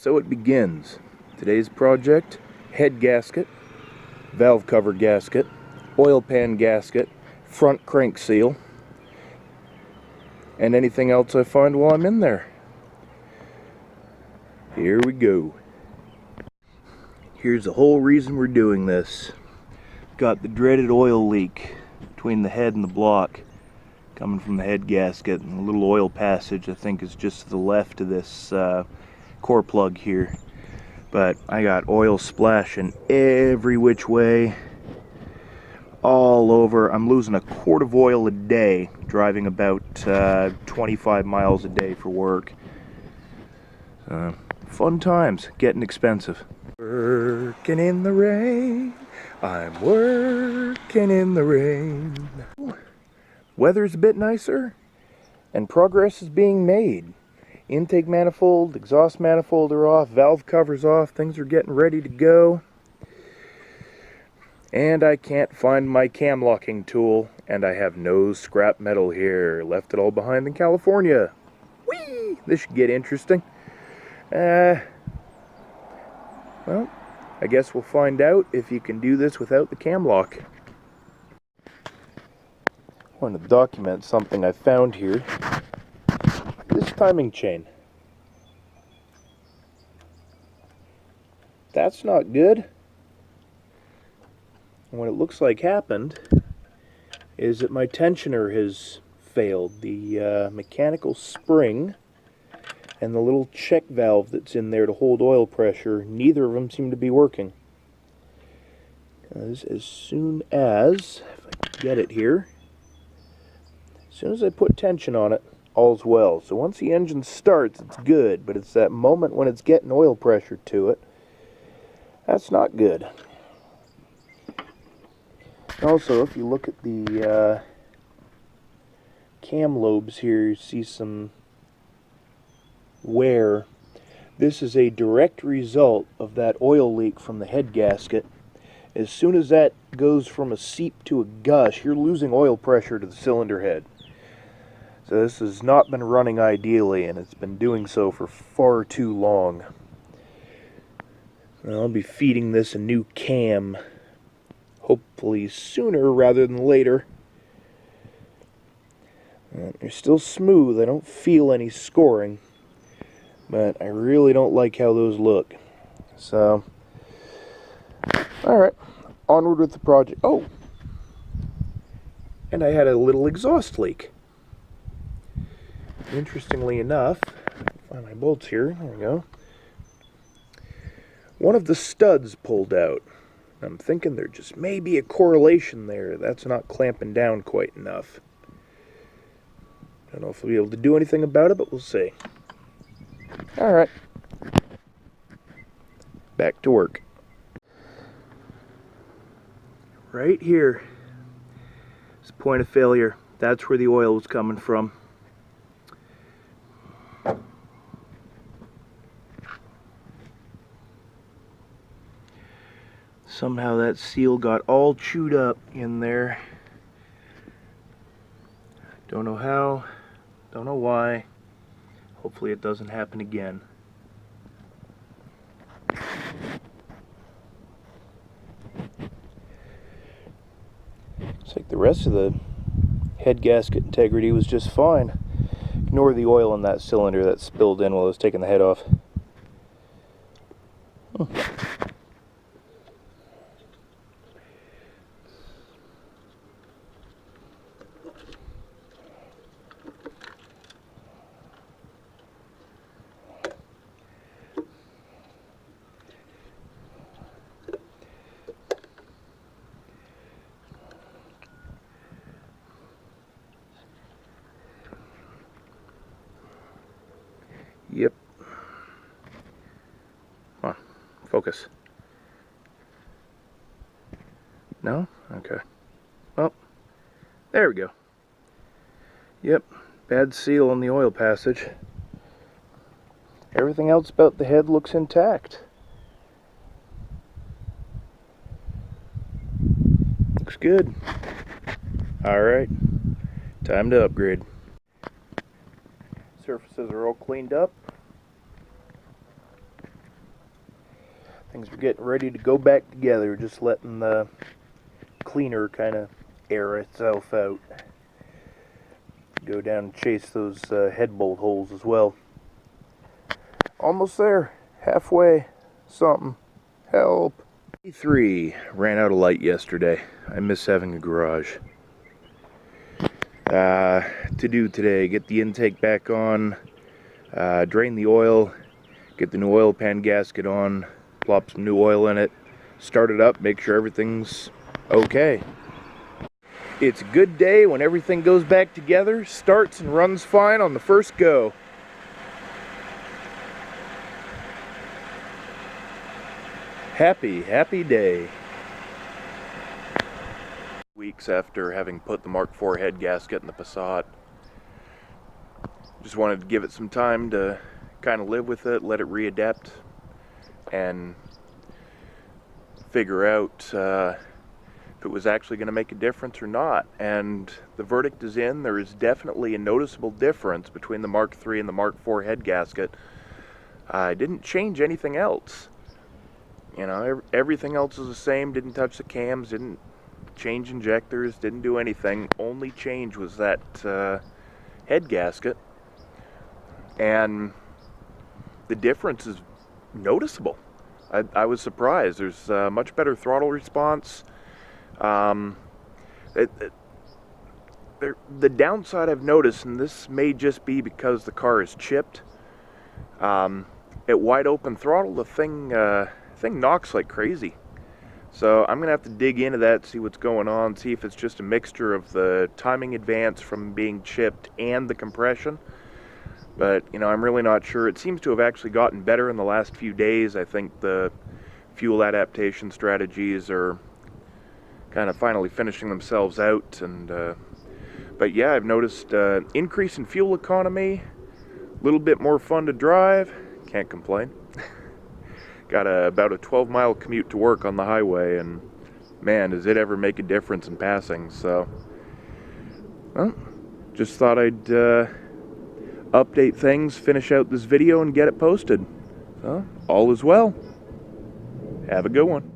So it begins. Today's project: head gasket, valve cover gasket, oil pan gasket, front crank seal, and anything else I find while I'm in there. Here we go. Here's the whole reason we're doing this. Got the dreaded oil leak between the head and the block coming from the head gasket, and a little oil passage I think is just to the left of this core plug here. But I got oil splashing every which way, all over. I'm losing a quart of oil a day, driving about 25 miles a day for work. Fun times, getting expensive. Working in the rain, I'm working in the rain. Weather's a bit nicer, and progress is being made. Intake manifold, exhaust manifold are off, valve covers off, things are getting ready to go. And I can't find my cam locking tool, and I have no scrap metal here. Left it all behind in California. Whee! This should get interesting. Well, I guess we'll find out if you can do this without the cam lock. I want to document something I found here. This timing chain. That's not good. And what it looks like happened is that my tensioner has failed. The mechanical spring and the little check valve that's in there to hold oil pressure, neither of them seem to be working. Because as soon as, if I can get it here, as soon as I put tension on it, all's well. So once the engine starts, it's good, but it's that moment when it's getting oil pressure to it, that's not good. Also, if you look at the cam lobes here, you see some wear. This is a direct result of that oil leak from the head gasket. As soon as that goes from a seep to a gush, you're losing oil pressure to the cylinder head. So this has not been running ideally, and it's been doing so for far too long. I'll be feeding this a new cam, hopefully sooner rather than later. They're still smooth, I don't feel any scoring, but I really don't like how those look. So, alright, onward with the project. Oh! And I had a little exhaust leak. Interestingly enough, find my bolts here, there we go. One of the studs pulled out. I'm thinking there just may be a correlation there. That's not clamping down quite enough. I don't know if we'll be able to do anything about it, but we'll see. Alright. Back to work. Right here is the point of failure. That's where the oil was coming from. Somehow that seal got all chewed up in there. Don't know how, don't know why. Hopefully it doesn't happen again. Looks like the rest of the head gasket integrity was just fine. Ignore the oil in that cylinder that spilled in while I was taking the head off. Yep. Come on, focus. No? Okay. Well, there we go. Yep, bad seal on the oil passage. Everything else about the head looks intact. Looks good. Alright, time to upgrade. Surfaces are all cleaned up. Things are getting ready to go back together, just letting the cleaner kind of air itself out. Go down and chase those head bolt holes as well. Almost there. Halfway. Something. Help. 3 ran out of light yesterday. I miss having a garage. To do today, get the intake back on, drain the oil, get the new oil pan gasket on, plop some new oil in it, start it up, make sure everything's okay. It's a good day when everything goes back together, starts and runs fine on the first go. Happy, happy day. Weeks after having put the Mark IV head gasket in the Passat, just wanted to give it some time to kind of live with it, let it readapt, and figure out if it was actually going to make a difference or not. And the verdict is in. There is definitely a noticeable difference between the Mark III and the Mark IV head gasket. I didn't change anything else. You know, everything else is the same. Didn't touch the cams, didn't change injectors, didn't do anything. Only change was that head gasket, and the difference is noticeable. I was surprised. There's much better throttle response. The downside I've noticed, and this may just be because the car is chipped, at wide open throttle, the thing knocks like crazy. So I'm gonna have to dig into that, see what's going on, see if it's just a mixture of the timing advance from being chipped and the compression. But, you know, I'm really not sure. It seems to have actually gotten better in the last few days. I think the fuel adaptation strategies are kind of finally finishing themselves out. And but yeah, I've noticed increase in fuel economy, a little bit more fun to drive. Can't complain. Got about a 12-mile commute to work on the highway, and man, does it ever make a difference in passing. So, well, just thought I'd update things, finish out this video, and get it posted. So, all is well. Have a good one.